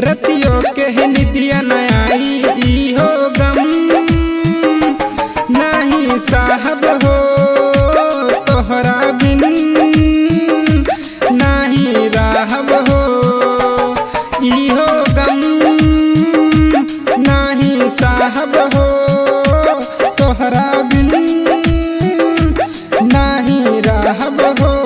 रतियों के निदिया न आई हो गम नहीं साहब हो तोहरा बिन नहीं राहब हो इहो गम नहीं साहब हो तोहरा बिन नहीं राहब हो।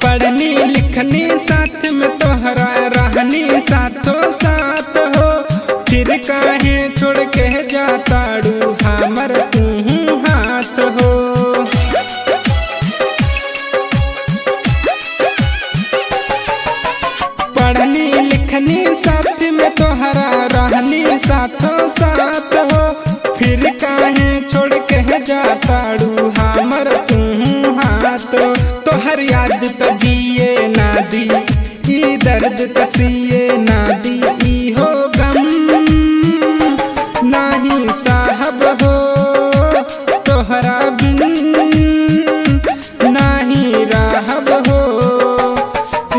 पढ़नी लिखनी साथ में तोहरा रहनी साथों साथ हो फिर काहे छोड़ के जाताड़ू हमर तू हाथ हो। पढ़नी लिखनी साथ में तोहरा रहनी साथों साथ हो फिर काहे छोड़ के जाताड़ू हमर तू हाथ तोहर याद त जिए ना दी ई दर्द तसिए ना दी ई हो गम नहीं साहब हो तोहरा बिन नहीं राहब हो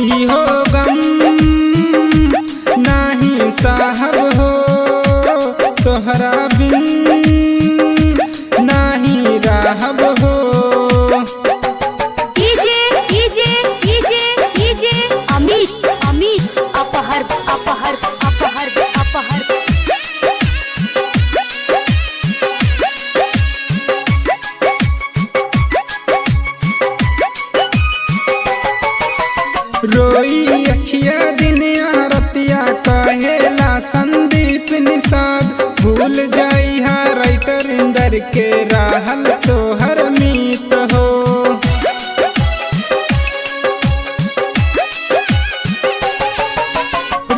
ई हो गम नहीं साहब हो तोहरा बिन नहीं राहब हो। रोई अखिया दिन रतिया कहेला संदीप निषाद भूल जाई हा राइटर इंदर के राहल तोहर मीत हो।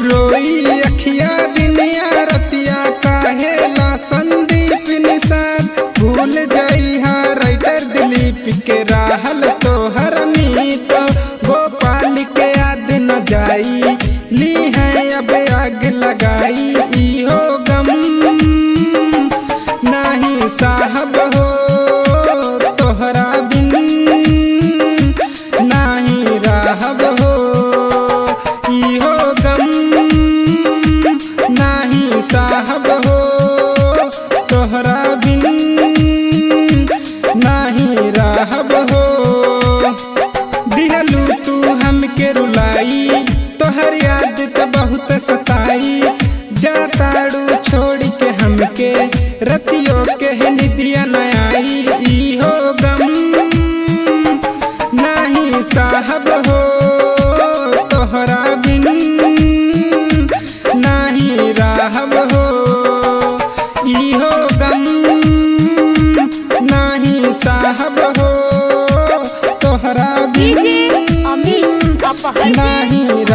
रोई अखिया दिन रतिया कहेला संदीप निषाद भूल जाई हा राइटर दिलीप के राहल तोहर मीत गोपाल के याद न जाई ली है अब आग लगाई ई हो गम नहीं साहब हो तोहरा बिन नहीं राहब हो ई हो गम नहीं साहब हो तोहरा बिन नहीं राहब हो। दिहलू तू हमके रुलाई तोहर याद त बहुत सताई जाताड़ू छोड़ के हमके रतियों के निदिया न आई ई हो गम नहीं साहब हो तोहरा बिन नहीं राहब हो ई हो गम नहीं साहब हो तोहरा बिन नहीं